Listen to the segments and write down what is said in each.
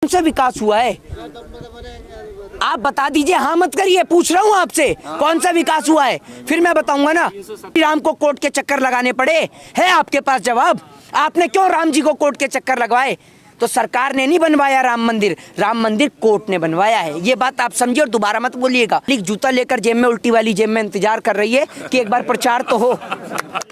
कौन सा विकास हुआ है? आप बता दीजिए, हाँ मत करिए, पूछ रहा हूँ आपसे कौन सा विकास हुआ है, फिर मैं बताऊंगा ना। राम को कोर्ट के चक्कर लगाने पड़े, है आपके पास जवाब? आपने क्यों राम जी को कोर्ट के चक्कर लगवाए? तो सरकार ने नहीं बनवाया राम मंदिर कोर्ट ने बनवाया है। ये बात आप समझिए और दोबारा मत बोलिएगा। जूता लेकर जेब में, उल्टी वाली जेब में इंतजार कर रही है कि एक बार प्रचार तो हो,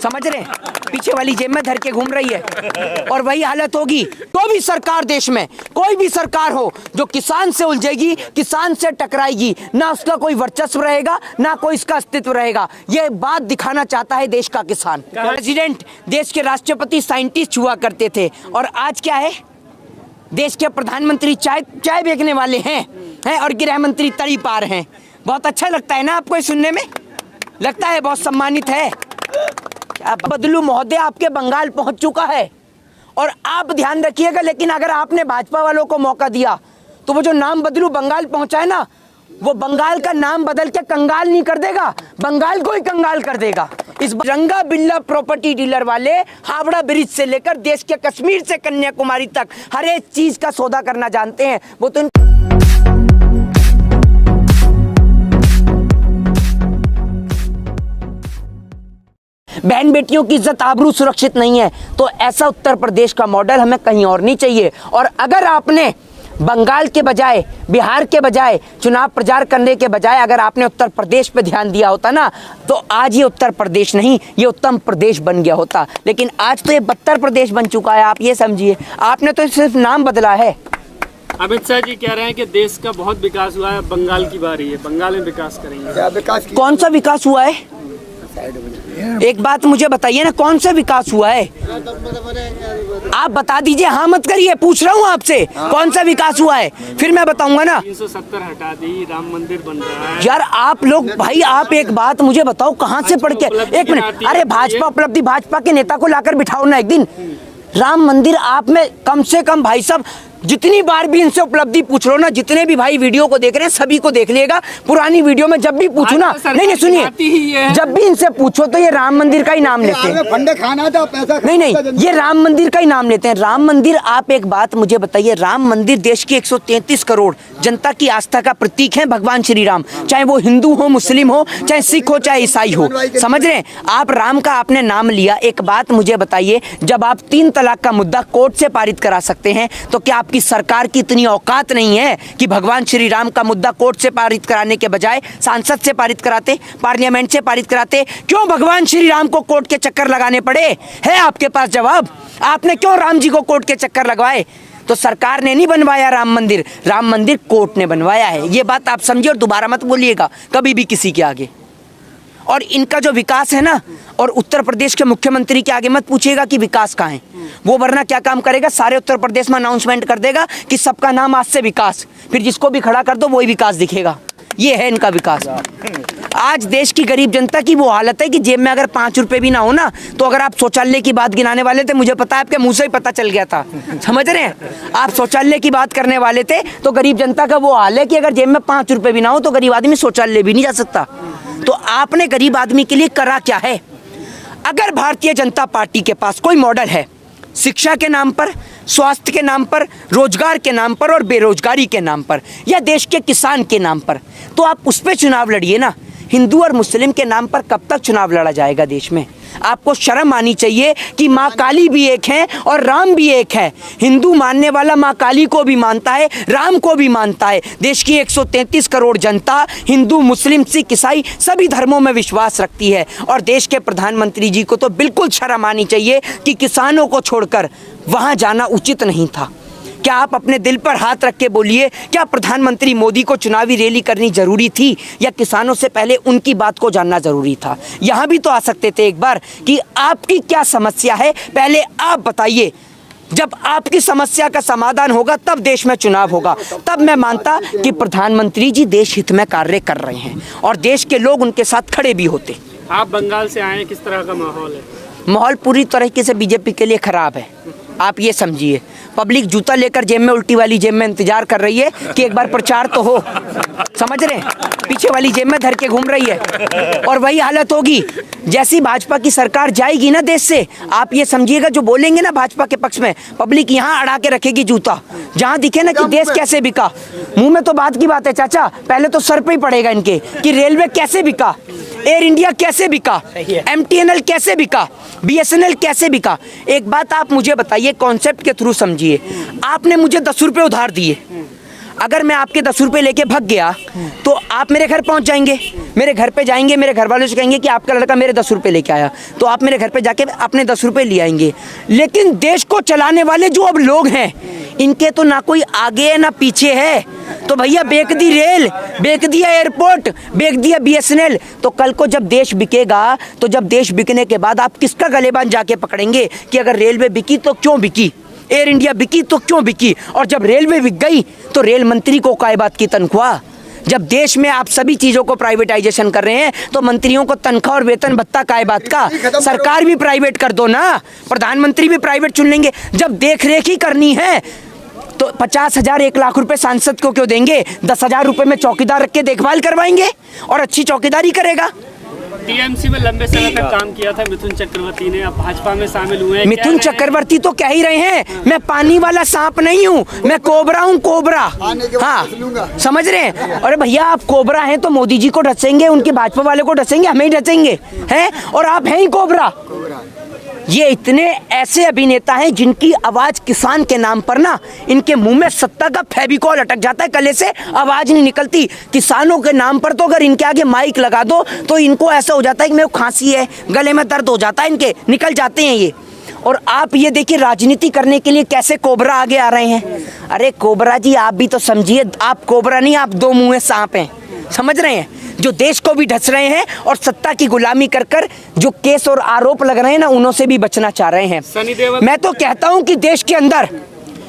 समझ रहे हैं? पीछे वाली जेब में धर के घूम रही है और वही हालत होगी। तो भी सरकार देश में कोई भी सरकार हो जो किसान से उलझेगी, किसान से टकराएगी, ना उसका कोई वर्चस्व रहेगा, ना कोई इसका अस्तित्व रहेगा। ये बात दिखाना चाहता है देश का किसान। प्रेसिडेंट, देश के राष्ट्रपति साइंटिस्ट हुआ करते थे और आज क्या है? देश के प्रधानमंत्री चाय बेचने वाले हैं और गृह मंत्री तड़ी पार हैं। बहुत अच्छा लगता है ना आपको ये सुनने में? लगता है बहुत सम्मानित है। बदलू महोदय आपके बंगाल पहुंच चुका है और आप ध्यान रखिएगा, लेकिन अगर आपने भाजपा वालों को मौका दिया तो वो जो नाम बदलू बंगाल पहुंचा है ना, वो बंगाल का नाम बदल के कंगाल नहीं कर देगा, बंगाल को ही कंगाल कर देगा। इस रंगा बिल्ला प्रॉपर्टी डीलर वाले हावड़ा ब्रिज से लेकर देश के कश्मीर से कन्याकुमारी तक हर एक चीज का सौदा करना जानते हैं। वो तो बहन बेटियों की इज्जत आबरू सुरक्षित नहीं है, तो ऐसा उत्तर प्रदेश का मॉडल हमें कहीं और नहीं चाहिए। और अगर आपने बंगाल के बजाय, बिहार के बजाय, चुनाव प्रचार करने के बजाय अगर आपने उत्तर प्रदेश पे ध्यान दिया होता ना, तो आज ये उत्तर प्रदेश नहीं, ये उत्तम प्रदेश बन गया होता। लेकिन आज तो ये बदतर प्रदेश बन चुका है। आप ये समझिए, आपने तो सिर्फ नाम बदला है। अमित शाह जी कह रहे हैं कि देश का बहुत विकास हुआ है, बंगाल की बारी है, बंगाल में विकास करेंगे। क्या विकास? कौन सा विकास हुआ है? एक बात मुझे बताइए ना, कौन सा विकास हुआ है? आप बता दीजिए, हाँ मत करिए, पूछ रहा हूँ आपसे कौन सा विकास हुआ है, फिर मैं बताऊंगा ना। 370 हटा दी, राम मंदिर बन रहा है। यार आप लोग, भाई आप एक बात मुझे बताओ, कहाँ से पढ़ के? एक मिनट, अरे भाजपा उपलब्धि, भाजपा के नेता को लाकर बिठाओ ना एक दिन। राम मंदिर आप में कम से कम, भाई साहब जितनी बार भी इनसे उपलब्धि पूछ लो ना, जितने भी भाई वीडियो को देख रहे हैं सभी को देख लिएगा, पुरानी वीडियो में जब भी पूछू ना, नहीं सुनिए, जब भी इनसे पूछो तो ये राम मंदिर का ही नाम लेते हैं। फंडे खाना था, पैसा नहीं, ये राम मंदिर का ही नाम लेते हैं। राम मंदिर, आप एक बात मुझे बताइए, राम मंदिर देश की 133 करोड़ जनता की आस्था का प्रतीक है भगवान श्री राम, चाहे वो हिंदू हो, मुस्लिम हो, चाहे सिख हो, चाहे ईसाई हो, समझ रहे हैं आप? राम का आपने नाम लिया। एक बात मुझे बताइए, जब आप 3 तलाक का मुद्दा कोर्ट से पारित करा सकते हैं, तो क्या आपकी सरकार की इतनी औकात नहीं है कि भगवान श्री राम का मुद्दा कोर्ट से पारित कराने के बजाय सांसद से पारित कराते, पार्लियामेंट से पारित कराते? क्यों भगवान श्री राम को कोर्ट के चक्कर लगाने पड़े? है आपके पास जवाब? आपने क्यों राम जी को कोर्ट के चक्कर लगवाए? तो सरकार ने नहीं बनवाया राम मंदिर कोर्ट ने बनवाया है। ये बात आप समझिए और दोबारा मत बोलिएगा कभी भी किसी के आगे। और इनका जो विकास है ना, और उत्तर प्रदेश के मुख्यमंत्री के आगे मत पूछिएगा कि विकास कहाँ है वो, वरना क्या काम करेगा, सारे उत्तर प्रदेश में अनाउंसमेंट कर देगा कि सबका नाम आज से विकास, फिर जिसको भी खड़ा कर दो वही विकास दिखेगा। ये है इनका विकास। आज देश की गरीब जनता की वो हालत है कि जेब में अगर 5 रुपए भी ना हो ना, तो अगर आप शौचालय की बात गिनाने वाले थे, मुझे पता है आपके मुंह से ही पता चल गया था, समझ रहे हैं? आप शौचालय की बात करने वाले थे, तो गरीब जनता का वो हाल है कि अगर जेब में 5 रुपए भी ना हो तो गरीब आदमी शौचालय भी नहीं जा सकता। तो आपने गरीब आदमी के लिए करा क्या है? अगर भारतीय जनता पार्टी के पास कोई मॉडल है, शिक्षा के नाम पर, स्वास्थ्य के नाम पर, रोजगार के नाम पर और बेरोजगारी के नाम पर, या देश के किसान के नाम पर, तो आप उस पर चुनाव लड़िए ना। हिंदू और मुस्लिम के नाम पर कब तक चुनाव लड़ा जाएगा देश में? आपको शर्म आनी चाहिए कि माँ काली भी एक है और राम भी एक है। हिंदू मानने वाला माँ काली को भी मानता है, राम को भी मानता है। देश की 133 करोड़ जनता हिंदू, मुस्लिम, सिख, ईसाई सभी धर्मों में विश्वास रखती है। और देश के प्रधानमंत्री जी को तो बिल्कुल शर्म आनी चाहिए कि किसानों को छोड़कर वहाँ जाना उचित नहीं था। क्या आप अपने दिल पर हाथ रख के बोलिए, क्या प्रधानमंत्री मोदी को चुनावी रैली करनी जरूरी थी, या किसानों से पहले उनकी बात को जानना जरूरी था? यहाँ भी तो आ सकते थे एक बार कि आपकी क्या समस्या है, पहले आप बताइए। जब आपकी समस्या का समाधान होगा तब देश में चुनाव होगा, तब मैं मानता कि प्रधानमंत्री जी देश हित में कार्य कर रहे हैं और देश के लोग उनके साथ खड़े भी होते। आप बंगाल से आए, किस तरह का माहौल है? माहौल पूरी तरीके से बीजेपी के लिए खराब है। आप ये समझिए, पब्लिक जूता लेकर जेब में, उल्टी वाली जेब में इंतजार कर रही है कि एक बार प्रचार तो हो, समझ रहे हैं, पीछे वाली जेब में धर के घूम रही है। और वही हालत होगी जैसी भाजपा की सरकार जाएगी ना देश से, आप ये समझिएगा जो बोलेंगे ना भाजपा के पक्ष में, पब्लिक यहाँ अड़ा के रखेगी जूता, जहाँ दिखे ना कि देश कैसे बिका। मुंह में तो बात की बात है चाचा, पहले तो सर पे ही पड़ेगा इनके कि रेलवे कैसे बिका, एयर इंडिया कैसे बिका, MTNL कैसे बिका, BSNL कैसे बिका। एक बात आप मुझे बताइए, कॉन्सेप्ट के थ्रू समझिए, आपने मुझे 10 रुपए उधार दिए, अगर मैं आपके 10 रुपए लेके भाग गया तो आप मेरे घर पहुंच जाएंगे, मेरे घर पे जाएंगे, मेरे घर वालों से कहेंगे कि आपका लड़का मेरे 10 रुपए लेके आया, तो आप मेरे घर पे जाके अपने 10 रुपए ले आएंगे। लेकिन देश को चलाने वाले जो अब लोग हैं, इनके तो ना कोई आगे है ना पीछे है। तो भैया बेच दी रेल, बेच दिया एयरपोर्ट, बेच दिया BSNL, तो कल को जब देश बिकेगा, तो जब देश बिकने के बाद आप किसका गलेबान जाके पकड़ेंगे कि अगर रेलवे बिकी तो क्यों बिकी, एयर इंडिया बिकी तो क्यों बिकी, और जब रेलवे बिक गई तो रेल मंत्री को काय बात की तनख्वाह। जब देश में आप सभी चीजों को प्राइवेटाइजेशन कर रहे हैं तो मंत्रियों को तनख्वाह और वेतन भत्ता काय बात का। सरकार भी प्राइवेट कर दो ना, प्रधानमंत्री भी प्राइवेट चुन लेंगे। जब देख रेख ही करनी है तो 50,000 1 लाख रुपए सांसद को क्यों देंगे, 10,000 रुपए में चौकीदार रख के देखभाल करवाएंगे और अच्छी चौकीदारी करेगा। TMC में लंबे समय तक काम किया था मिथुन चक्रवर्ती ने, अब भाजपा में शामिल हुए हैं। मिथुन चक्रवर्ती तो कह ही रहे हैं, मैं पानी वाला सांप नहीं हूँ, मैं कोबरा हूँ, कोबरा। हाँ, समझ रहे हैं। अरे भैया आप कोबरा हैं तो मोदी जी को ढसेंगे, उनके भाजपा वाले को ढसेंगे, हमें ही ढसेंगे हैं, और आप हैं ही कोबरा। ये इतने ऐसे अभिनेता हैं जिनकी आवाज किसान के नाम पर ना, इनके मुंह में सत्ता का फेविकॉल अटक जाता है, गले से आवाज नहीं निकलती। किसानों के नाम पर तो अगर इनके आगे माइक लगा दो तो इनको ऐसा हो जाता है कि मेरे को खांसी है, गले में दर्द हो जाता है, इनके निकल जाते हैं ये। और आप ये देखिए राजनीति करने के लिए कैसे कोबरा आगे आ रहे हैं। अरे कोबरा जी आप भी तो समझिए, आप कोबरा नहीं, आप 2 मुंहे सांप हैं, समझ रहे हैं, जो देश को भी ढस रहे हैं और सत्ता की गुलामी कर कर जो केस और आरोप लग रहे हैं ना, उन्हों से भी बचना चाह रहे हैं। मैं तो कहता हूं कि देश के अंदर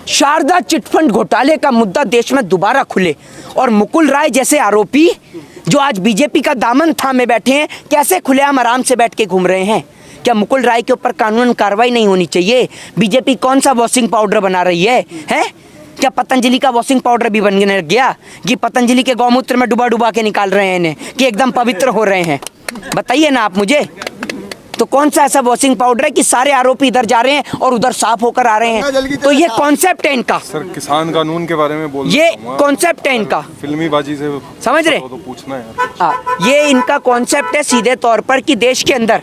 शारदा चिटफंड घोटाले का मुद्दा देश में दोबारा खुले और मुकुल राय जैसे आरोपी जो आज बीजेपी का दामन थामे बैठे हैं, कैसे खुलेआम आराम से बैठ के घूम रहे हैं। क्या मुकुल राय के ऊपर कानूनन कार्रवाई नहीं होनी चाहिए? बीजेपी कौन सा वॉशिंग पाउडर बना रही है? क्या पतंजलि का वॉशिंग पाउडर भी बनने लग गया कि पतंजलि के गौमूत्र में डुबा डुबा के निकाल रहे हैं इन्हें कि एकदम पवित्र हो रहे हैं? बताइए ना आप मुझे, तो कौन सा ऐसा वॉशिंग पाउडर है कि सारे आरोपी इधर जा रहे हैं और उधर साफ होकर आ रहे हैं? तो ये कॉन्सेप्ट है इनका। सर किसान कानून के बारे में बोल, ये कॉन्सेप्ट है इनका, फिल्मी बाजी से समझ रहे तो पूछना है। ये इनका कॉन्सेप्ट है सीधे तौर पर कि देश के अंदर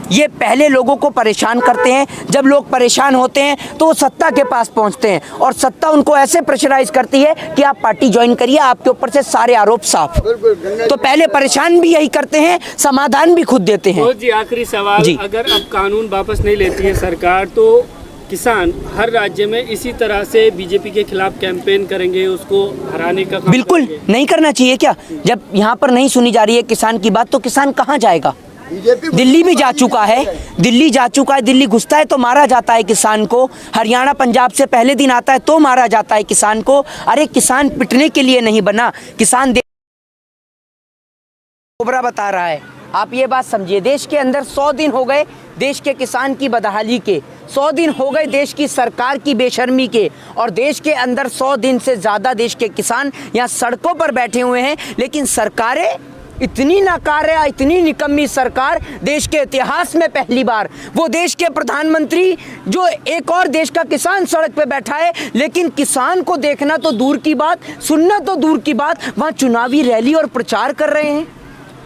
ये पहले लोगों को परेशान करते हैं, जब लोग परेशान होते हैं तो वो सत्ता के पास पहुंचते हैं और सत्ता उनको ऐसे प्रेशराइज करती है कि आप पार्टी ज्वाइन करिए, आपके ऊपर से सारे आरोप साफ। तो पहले परेशान भी यही करते हैं, समाधान भी खुद देते हैं। जी आखिरी सवाल जी, अगर अब कानून वापस नहीं लेती है सरकार तो किसान हर राज्य में इसी तरह से बीजेपी के खिलाफ कैंपेन करेंगे, उसको हराने का? बिल्कुल नहीं करना चाहिए। क्या जब यहाँ पर नहीं सुनी जा रही है किसान की बात तो किसान कहाँ जाएगा? दिल्ली भी जा चुका है, दिल्ली जा चुका है, दिल्ली घुसता है तो मारा जाता है किसान को, हरियाणा पंजाब से पहले दिन आता है तो मारा जाता है किसान को। अरे किसान पिटने के लिए नहीं बना, किसान कोबरा बता रहा है। आप ये बात समझिए, देश के अंदर 100 दिन हो गए देश के किसान की बदहाली के, 100 दिन हो गए देश की सरकार की बेशर्मी के, और देश के अंदर 100 दिन से ज़्यादा देश के किसान यहाँ सड़कों पर बैठे हुए हैं। लेकिन सरकारें इतनी नाकार है, इतनी निकम्मी सरकार देश के इतिहास में पहली बार। वो देश के प्रधानमंत्री जो एक और देश का किसान सड़क पे बैठा है, लेकिन किसान को देखना तो दूर की बात, सुनना तो दूर की बात, वहाँ चुनावी रैली और प्रचार कर रहे हैं।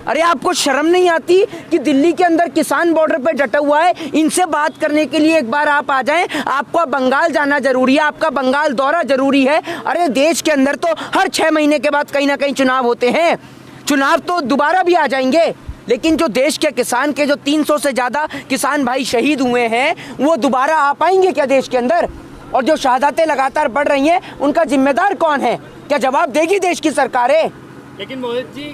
अरे आपको शर्म नहीं आती कि दिल्ली के अंदर किसान बॉर्डर पे डटा हुआ है, इनसे बात करने के लिए एक बार आप आ जाएं। आपको बंगाल जाना जरूरी है, आपका बंगाल दौरा जरूरी है। अरे देश के अंदर तो हर 6 महीने के बाद कहीं ना कहीं चुनाव होते हैं, चुनाव तो दोबारा भी आ जाएंगे, लेकिन जो देश के किसान के जो 300 से ज़्यादा किसान भाई शहीद हुए हैं वो दोबारा आ पाएंगे क्या देश के अंदर? और जो शहादतें लगातार बढ़ रही हैं उनका जिम्मेदार कौन है? क्या जवाब देगी देश की सरकारें? लेकिन मोहित जी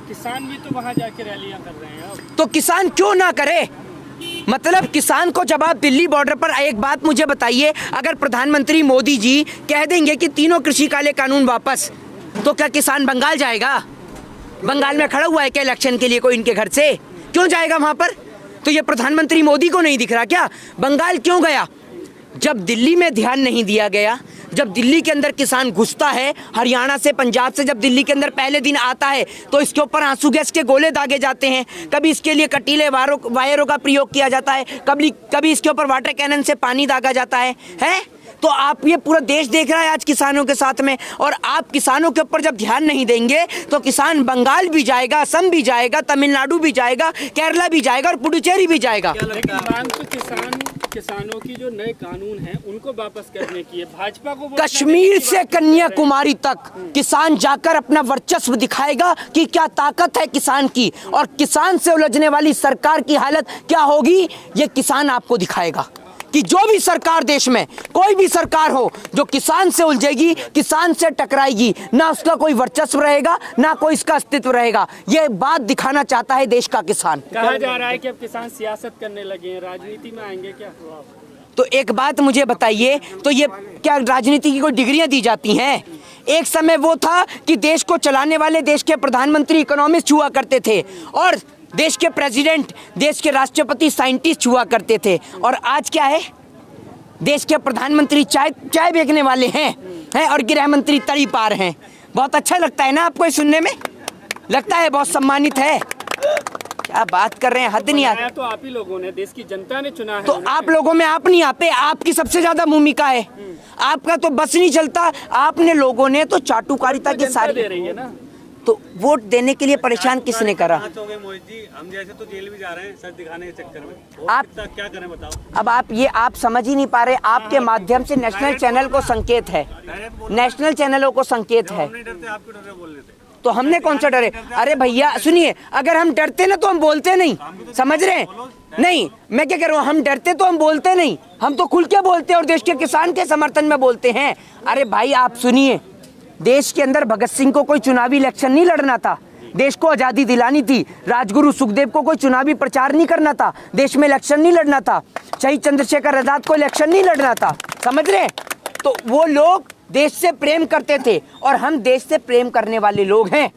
किसान भी तो वहाँ जाके रैलियाँ कर रहे हैं, तो किसान क्यों ना करे? मतलब किसान को जवाब दिल्ली बॉर्डर पर। एक बात मुझे बताइए, अगर प्रधानमंत्री मोदी जी कह देंगे कि तीनों कृषि काले कानून वापस, तो क्या किसान बंगाल जाएगा? बंगाल में खड़ा हुआ है क्या इलेक्शन के लिए कोई इनके घर से? क्यों जाएगा वहां पर? तो ये प्रधानमंत्री मोदी को नहीं दिख रहा क्या? बंगाल क्यों गया? जब दिल्ली में ध्यान नहीं दिया गया, जब दिल्ली के अंदर किसान घुसता है, हरियाणा से पंजाब से जब दिल्ली के अंदर पहले दिन आता है तो इसके ऊपर आंसू गैस के गोले दागे जाते हैं, कभी इसके लिए कटीले वायरों का प्रयोग किया जाता है, कभी इसके ऊपर वाटर कैनन से पानी दागा जाता है। तो आप, ये पूरा देश देख रहा है आज किसानों के साथ में, और आप किसानों के ऊपर जब ध्यान नहीं देंगे तो किसान बंगाल भी जाएगा, असम भी जाएगा, तमिलनाडु भी जाएगा, केरला भी जाएगा और पुडुचेरी भी जाएगा। लेकिन मांग तो किसानों की जो नए कानून हैं उनको वापस करने की है। भाजपा को कश्मीर से कन्याकुमारी तक किसान जाकर अपना वर्चस्व दिखाएगा कि क्या ताकत है किसान की, और किसान से उलझने वाली सरकार की हालत क्या होगी ये किसान आपको दिखाएगा। कि जो भी सरकार देश में, कोई भी सरकार हो जो किसान से उलझेगी, किसान से टकराएगी, ना उसका कोई वर्चस्व रहेगा, ना कोई इसका अस्तित्व रहेगा। ये बात दिखाना चाहता है देश का किसान। कहा जा रहा है कि अब किसान सियासत करने लगे हैं, राजनीति में आएंगे क्या? तो एक बात मुझे बताइए, तो ये क्या राजनीति की कोई डिग्रियां दी जाती हैं? एक समय वो था कि देश को चलाने वाले देश के प्रधानमंत्री इकोनॉमिस्ट हुआ करते थे, और देश के प्रेसिडेंट, देश के राष्ट्रपति साइंटिस्ट हुआ करते थे, और आज क्या है? देश के प्रधानमंत्री चाय बेचने वाले हैं और गृह मंत्री तड़ी पार हैं। बहुत अच्छा लगता है ना आपको ये सुनने में? लगता है बहुत सम्मानित है। क्या बात कर रहे हैं, हद नहीं आती। तो आप ही लोगों ने, देश की जनता ने चुना है। तो आप लोगों में आप नहीं आते, आपकी सबसे ज्यादा भूमिका है, आपका तो बस नहीं चलता। आपने लोगों ने तो चाटुकारिता के सारी दे रही है ना, तो वोट देने के लिए परेशान किसने करा? मोहित जी, हम जैसे तो जेल भी जा रहे हैं सच दिखाने के चक्कर में। आप क्या करें बताओ? अब आप समझ ही नहीं पा रहे। आपके माध्यम से नेशनल चैनल को संकेत है, नेशनल चैनलों को संकेत है। डरते, आप क्यों डरे बोलने से? तो हमने कौन सा डरे? अरे भैया सुनिए, अगर हम डरते ना तो हम बोलते नहीं, समझ रहे हैं? नहीं, मैं क्या कह रहा हूँ, हम डरते तो हम बोलते नहीं, हम तो खुल के बोलते हैं और देश के किसान के समर्थन में बोलते हैं। अरे भाई आप सुनिए, देश के अंदर भगत सिंह को कोई चुनावी इलेक्शन नहीं लड़ना था, देश को आज़ादी दिलानी थी। राजगुरु सुखदेव को कोई चुनावी प्रचार नहीं करना था, देश में इलेक्शन नहीं लड़ना था। शहीद चंद्रशेखर आजाद को इलेक्शन नहीं लड़ना था, समझ रहे हैं? तो वो लोग देश से प्रेम करते थे और हम देश से प्रेम करने वाले लोग हैं।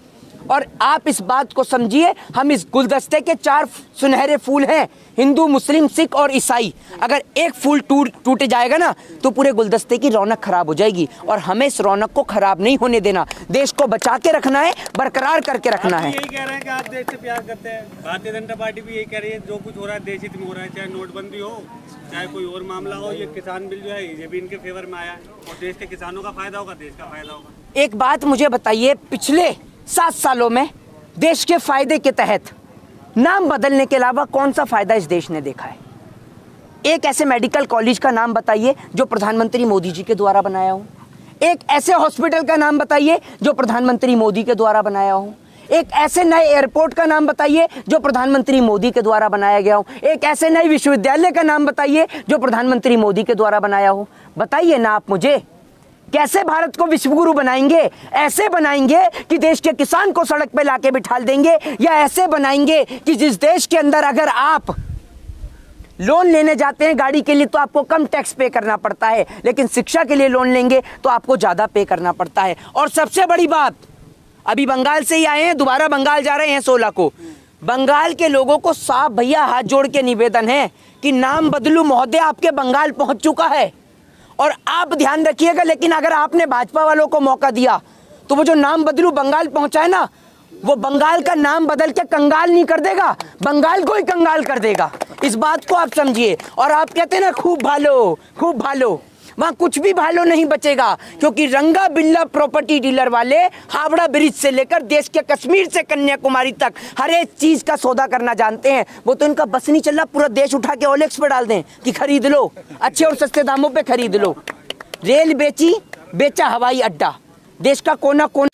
और आप इस बात को समझिए, हम इस गुलदस्ते के 4 सुनहरे फूल हैं, हिंदू, मुस्लिम, सिख और ईसाई। अगर एक फूल टूट जाएगा ना तो पूरे गुलदस्ते की रौनक खराब हो जाएगी, और हमें इस रौनक को खराब नहीं होने देना। देश को बचा के रखना है, बरकरार करके रखना है। यही कह रहे हैं कि आप देश से प्यार करते हैं। भारतीय जनता पार्टी भी यही कह रही है, जो कुछ हो रहा है देश हित में हो रहा है, चाहे नोटबंदी हो, चाहे कोई और मामला हो। ये किसान बिल जो है ये भी इनके फेवर में आया है, और देश के किसानों का फायदा होगा, देश का फायदा होगा। एक बात मुझे बताइए, पिछले 7 सालों में देश के फायदे के तहत नाम बदलने के अलावा कौन सा फायदा इस देश ने देखा है? एक ऐसे मेडिकल कॉलेज का नाम बताइए जो प्रधानमंत्री मोदी जी के द्वारा बनाया हो। एक ऐसे हॉस्पिटल का नाम बताइए जो प्रधानमंत्री मोदी के द्वारा बनाया हो। एक ऐसे नए एयरपोर्ट का नाम बताइए जो प्रधानमंत्री मोदी के द्वारा बनाया गया हो। एक ऐसे नए विश्वविद्यालय का नाम बताइए जो प्रधानमंत्री मोदी के द्वारा बनाया हो। बताइए ना आप मुझे, कैसे भारत को विश्वगुरु बनाएंगे? ऐसे बनाएंगे कि देश के किसान को सड़क पे लाके बिठा देंगे, या ऐसे बनाएंगे कि जिस देश के अंदर अगर आप लोन लेने जाते हैं गाड़ी के लिए तो आपको कम टैक्स पे करना पड़ता है, लेकिन शिक्षा के लिए लोन लेंगे तो आपको ज़्यादा पे करना पड़ता है। और सबसे बड़ी बात, अभी बंगाल से ही आए हैं, दोबारा बंगाल जा रहे हैं 16 को। बंगाल के लोगों को साफ भैया हाथ जोड़ के निवेदन है कि नाम बदलू महोदय आपके बंगाल पहुंच चुका है, और आप ध्यान रखिएगा। लेकिन अगर आपने भाजपा वालों को मौका दिया तो वो जो नाम बदलू बंगाल पहुंचा है ना, वो बंगाल का नाम बदल के कंगाल नहीं कर देगा, बंगाल को ही कंगाल कर देगा। इस बात को आप समझिए। और आप कहते हैं ना खूब भालो, खूब भालो, वहाँ कुछ भी भालो नहीं बचेगा, क्योंकि रंगा बिल्ला प्रॉपर्टी डीलर वाले हावड़ा ब्रिज से लेकर देश के कश्मीर से कन्याकुमारी तक हर एक चीज का सौदा करना जानते हैं। वो तो इनका बस नहीं चल रहा, पूरा देश उठा के ओलेक्स पे डाल दें कि खरीद लो, अच्छे और सस्ते दामों पे खरीद लो। रेल बेचा हवाई अड्डा, देश का कोना कोना